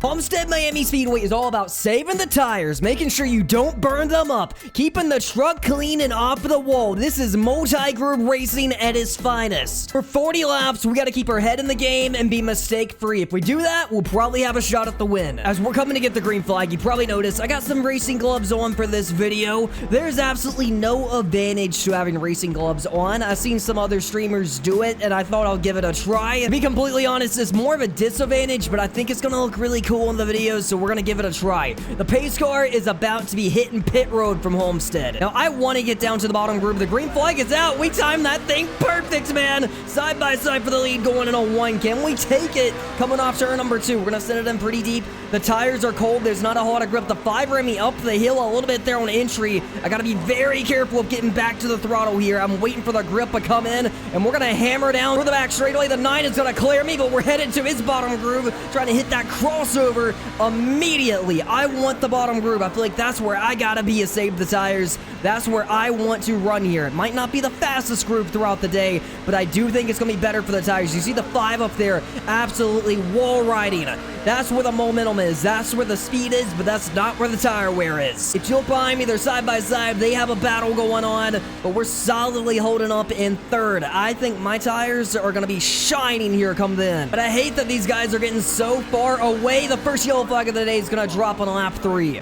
Homestead Miami Speedway is all about saving the tires, making sure you don't burn them up, keeping the truck clean and off the wall. This is multi-group racing at its finest. For 40 laps, we got to keep our head in the game and be mistake-free. If we do that, we'll probably have a shot at the win. As we're coming to get the green flag, you probably noticed I got some racing gloves on for this video. There's absolutely no advantage to having racing gloves on. I've seen some other streamers do it, and I thought I'll give it a try. To be completely honest, it's more of a disadvantage, but I think it's going to look really cool in the video, so we're gonna give it a try. The pace car is about to be hitting pit road from Homestead. Now, I want to get down to the bottom group. The green flag is out. We timed that thing perfect, man. Side by side for the lead going in a 1. Can we take it? Coming off turn number 2. We're gonna send it in pretty deep. The tires are cold. There's not a whole lot of grip. The 5 ran me up the hill a little bit there on entry. I gotta be very careful of getting back to the throttle here. I'm waiting for the grip to come in, and we're gonna hammer down for the back straightaway. The 9 is gonna clear me, but we're headed to his bottom groove, trying to hit that crossover immediately. I want the bottom groove. I feel like that's where I gotta be to save the tires. That's where I want to run here. It might not be the fastest groove throughout the day, but I do think it's gonna be better for the tires. You see the 5 up there, absolutely wall riding. That's where the momentum is. That's where the speed is, but that's not where the tire wear is. If you look behind me, they're side by side. They have a battle going on, but we're solidly holding up in 3rd. I think my tires are gonna be shining here come then. But I hate that these guys are getting so far away. The first yellow flag of the day is gonna drop on lap 3.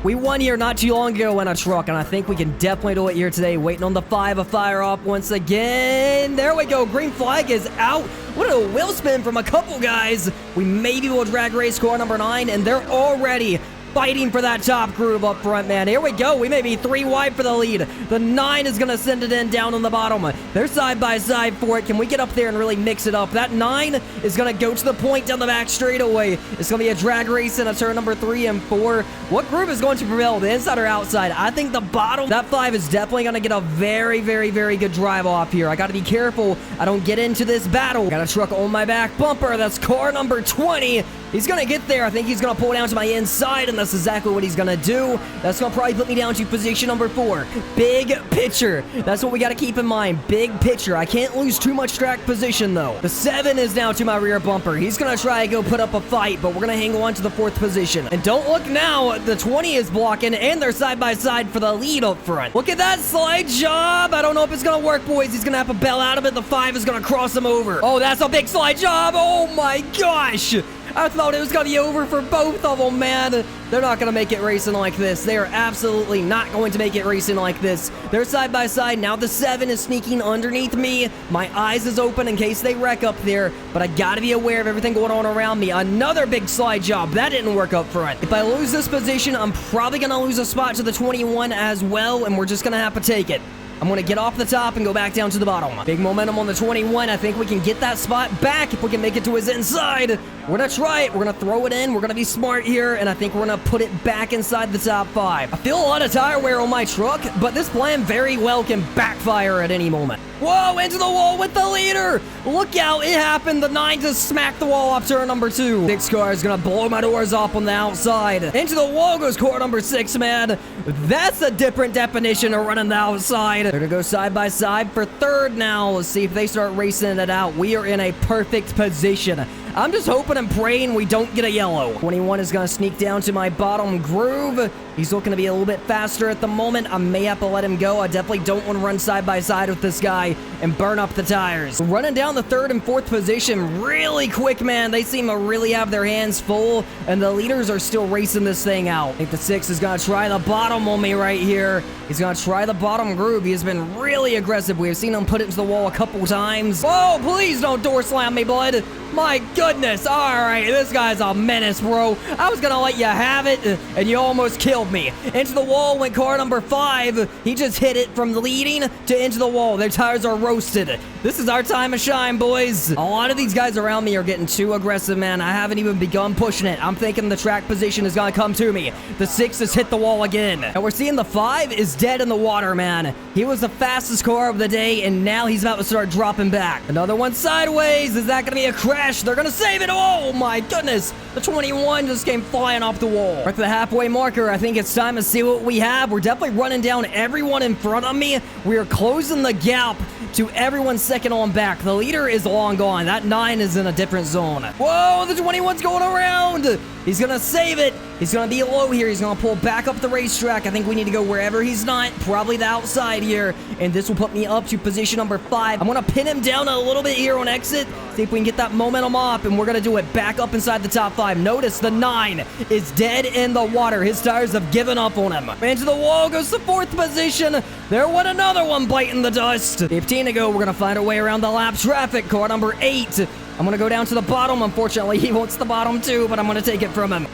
We won here not too long ago in a truck, and I think we can definitely do it here today. Waiting on the 5 to fire up once again. There we go. Green flag is out. What a wheel spin from a couple guys. We maybe will drag race car number 9, and they're already fighting for that top groove up front, man. Here we go. We may be 3 wide for the lead. The 9 is going to send it in down on the bottom. They're side by side for it. Can we get up there and really mix it up? That 9 is going to go to the point down the back straightaway. It's going to be a drag race in a turn number 3 and 4. What group is going to prevail, the inside or outside? I think the bottom. That 5 is definitely going to get a very, very, very good drive off here. I got to be careful I don't get into this battle. Got a truck on my back bumper. That's car number 20. He's going to get there. I think he's going to pull down to my inside, and that's exactly what he's going to do. That's going to probably put me down to position number 4. Big picture. That's what we got to keep in mind. Big picture. I can't lose too much track position, though. The 7 is now to my rear bumper. He's going to try to go put up a fight, but we're going to hang on to the 4th position. And don't look now. The 20 is blocking, and they're side by side for the lead up front. Look at that slide job. I don't know if it's going to work, boys. He's going to have to bail out of it. The 5 is going to cross him over. Oh, that's a big slide job. Oh, my gosh. I thought it was going to be over for both of them, man. They're not going to make it racing like this. They are absolutely not going to make it racing like this. They're side by side. Now the 7 is sneaking underneath me. My eyes is open in case they wreck up there, but I got to be aware of everything going on around me. Another big slide job. That didn't work up front. If I lose this position, I'm probably going to lose a spot to the 21 as well, and we're just going to have to take it. I'm going to get off the top and go back down to the bottom. Big momentum on the 21. I think we can get that spot back if we can make it to his inside. We're going to try it. We're going to throw it in. We're going to be smart here, and I think we're going to put it back inside the top 5. I feel a lot of tire wear on my truck, but this plan very well can backfire at any moment. Whoa, into the wall with the leader. Look out, it happened. The 9 just smacked the wall off turn number 2. 6 car is going to blow my doors off on the outside. Into the wall goes car number 6, man. That's a different definition of running the outside. They're going to go side by side for 3rd now. Let's see if they start racing it out. We are in a perfect position. I'm just hoping and praying we don't get a yellow. 21 is going to sneak down to my bottom groove. He's looking to be a little bit faster at the moment. I may have to let him go. I definitely don't want to run side by side with this guy and burn up the tires. Running down the 3rd and 4th position really quick, man. They seem to really have their hands full, and the leaders are still racing this thing out. I think the 6 is going to try the bottom on me right here. He's going to try the bottom groove. He has been really aggressive. We have seen him put it into the wall a couple times. Oh, please don't door slam me, bud. My goodness. All right, this guy's a menace, bro. I was going to let you have it, and you almost killed help me. Into the wall went car number 5. He just hit it from the leading to into the wall. Their tires are roasted. This is our time to shine, boys. A lot of these guys around me are getting too aggressive, man. I haven't even begun pushing it. I'm thinking the track position is going to come to me. The 6 has hit the wall again. And we're seeing the 5 is dead in the water, man. He was the fastest car of the day, and now he's about to start dropping back. Another one sideways. Is that going to be a crash? They're going to save it. Oh, my goodness. The 21 just came flying off the wall. We're at the halfway marker. I think it's time to see what we have. We're definitely running down everyone in front of me. We are closing the gap to everyone second on back. The leader is long gone. That 9 is in a different zone. Whoa, the 21's going around. He's going to save it. He's going to be low here. He's going to pull back up the racetrack. I think we need to go wherever he's not. Probably the outside here. And this will put me up to position number 5. I'm going to pin him down a little bit here on exit. See if we can get that momentum up. And we're going to do it back up inside the top 5. Notice the 9 is dead in the water. His tires have given up on him. Into the wall goes to 4th position. There went another one biting the dust. 15 to go. We're going to find our way around the lap traffic. Car number 8. I'm going to go down to the bottom. Unfortunately, he wants the bottom too, but I'm going to take it from him.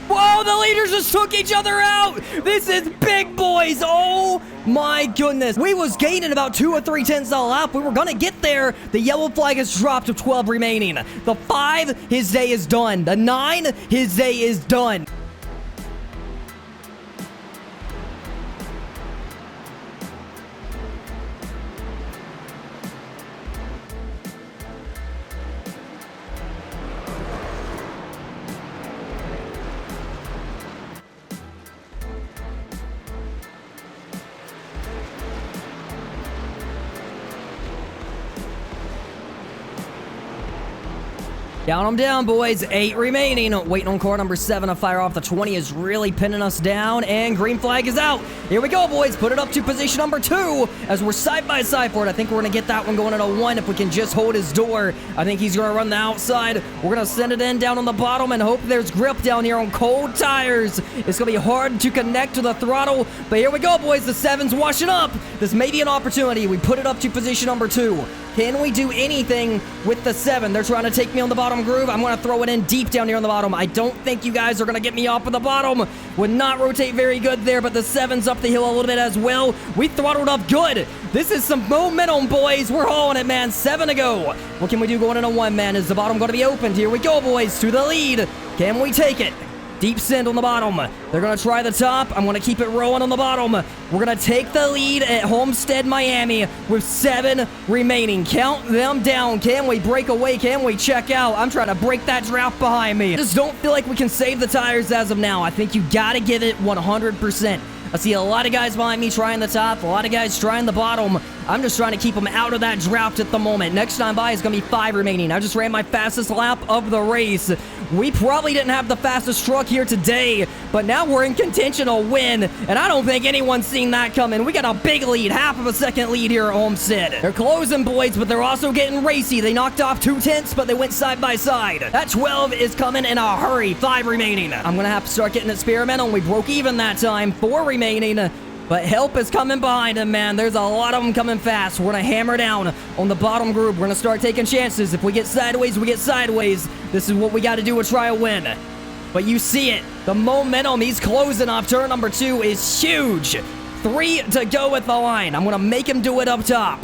Whoa, the leaders just took each other out. This is big, boys. Oh, my goodness. We was gaining about 2 or 3 tenths a lap. We were going to get there. The yellow flag has dropped to 12 remaining. The 5, his day is done. The 9, his day is done. Count them down, boys. 8 remaining. Waiting on car number 7 to fire off. The 20 is really pinning us down, and green flag is out. Here we go, boys. Put it up to position number 2 as we're side by side for it. I think we're going to get that one going at a 1 if we can just hold his door. I think he's going to run the outside. We're going to send it in down on the bottom and hope there's grip down here on cold tires. It's going to be hard to connect to the throttle, but here we go, boys. The 7's washing up. This may be an opportunity. We put it up to position number 2. Can we do anything with the 7? They're trying to take me on the bottom groove. I'm going to throw it in deep down here on the bottom. I don't think you guys are going to get me off of the bottom. Would not rotate very good there, but the 7's up the hill a little bit as well. We throttled up good. This is some momentum, boys. We're hauling it, man. 7 to go. What can we do going into 1, man? Is the bottom going to be opened? Here we go, boys, to the lead. Can we take it? Deep send on the bottom. They're going to try the top. I'm going to keep it rolling on the bottom. We're going to take the lead at Homestead, Miami with 7 remaining. Count them down. Can we break away? Can we check out? I'm trying to break that draft behind me. Just don't feel like we can save the tires as of now. I think you got to give it 100%. I see a lot of guys behind me trying the top, a lot of guys trying the bottom. I'm just trying to keep them out of that draft at the moment. Next time by is going to be 5 remaining. I just ran my fastest lap of the race. We probably didn't have the fastest truck here today, but now we're in contention to win, and I don't think anyone's seen that coming. We got a big lead, half of a second lead here at Homestead. They're closing, boys, but they're also getting racy. They knocked off 2 tenths, but they went side by side. That 12 is coming in a hurry. 5 remaining. I'm going to have to start getting experimental. We broke even that time. 4 remaining. But help is coming behind him, man. There's a lot of them coming fast. We're going to hammer down on the bottom group. We're going to start taking chances. If we get sideways, we get sideways. This is what we got to do to try a win. But you see it. The momentum he's closing off turn number 2 is huge. 3 to go with the line. I'm going to make him do it up top.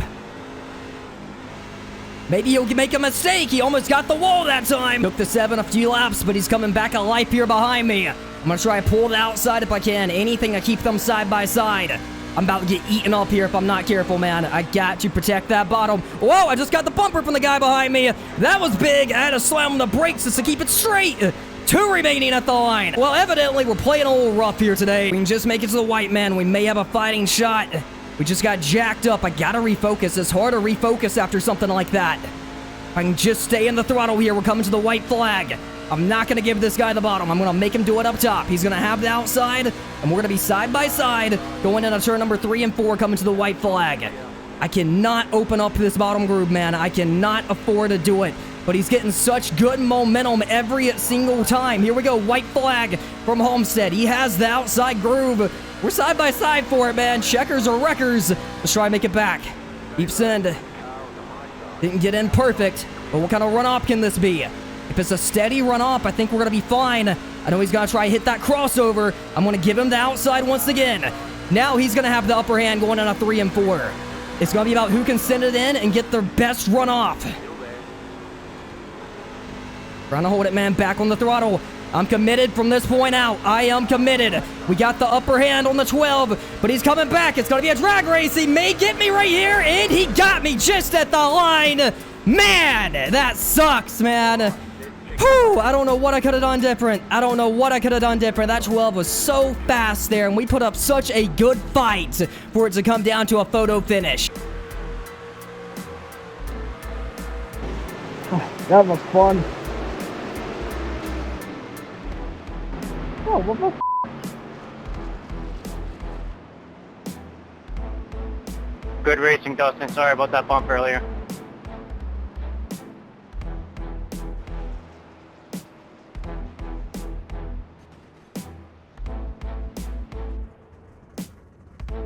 Maybe he'll make a mistake. He almost got the wall that time. Took the 7 a few laps, but he's coming back alive here behind me. I'm going to try to pull the outside if I can. Anything to keep them side by side. I'm about to get eaten up here if I'm not careful, man. I got to protect that bottom. Whoa, I just got the bumper from the guy behind me. That was big. I had to slam on the brakes just to keep it straight. 2 remaining at the line. Well, evidently, we're playing a little rough here today. We can just make it to the white man. We may have a fighting shot. We just got jacked up. I got to refocus. It's hard to refocus after something like that. If I can just stay in the throttle here, we're coming to the white flag. I'm not going to give this guy the bottom. I'm going to make him do it up top. He's going to have the outside, and we're going to be side by side going into turn number 3 and 4 coming to the white flag. I cannot open up this bottom groove, man. I cannot afford to do it. But he's getting such good momentum every single time. Here we go. White flag from Homestead. He has the outside groove. We're side by side for it, man. Checkers or wreckers. Let's try and make it back. Deep send. Didn't get in perfect. But what kind of run-up can this be? If it's a steady run-up, I think we're going to be fine. I know he's going to try to hit that crossover. I'm going to give him the outside once again. Now he's going to have the upper hand going on a 3 and 4. It's going to be about who can send it in and get their best run off. Trying to hold it, man. Back on the throttle. I'm committed from this point out. I am committed. We got the upper hand on the 12, but he's coming back. It's going to be a drag race. He may get me right here, and he got me just at the line. Man, that sucks, man. Whew, I don't know what I could have done different. I don't know what I could have done different. That 12 was so fast there, and we put up such a good fight for it to come down to a photo finish. That was fun. Oh, what the f***? Good racing, Dustin. Sorry about that bump earlier.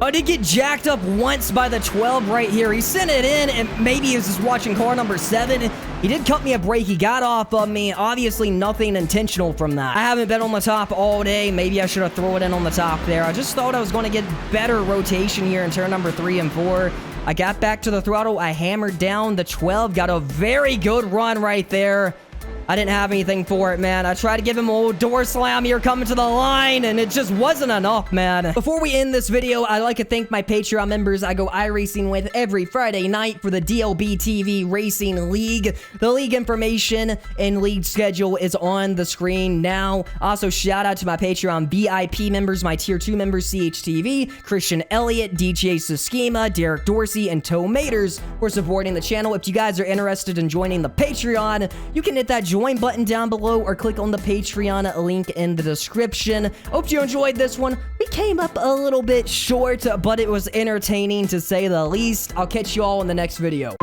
I did get jacked up once by the 12 right here. He sent it in, and maybe he was just watching car number 7. He did cut me a break. He got off of me. Obviously, nothing intentional from that. I haven't been on the top all day. Maybe I should have thrown it in on the top there. I just thought I was going to get better rotation here in turn number 3 and 4. I got back to the throttle. I hammered down the 12. Got a very good run right there. I didn't have anything for it, man. I tried to give him a little door slam here coming to the line, and it just wasn't enough, man. Before we end this video, I'd like to thank my Patreon members I go iRacing with every Friday night for the DLBTV Racing League. The league information and league schedule is on the screen now. Also, shout out to my Patreon VIP members, my Tier 2 members, CHTV, Christian Elliott, DJ Suskema, Derek Dorsey, and Toe Maters for supporting the channel. If you guys are interested in joining the Patreon, you can hit that join button down below or click on the Patreon link in the description. Hope you enjoyed this one. We came up a little bit short, but it was entertaining to say the least. I'll catch you all in the next video.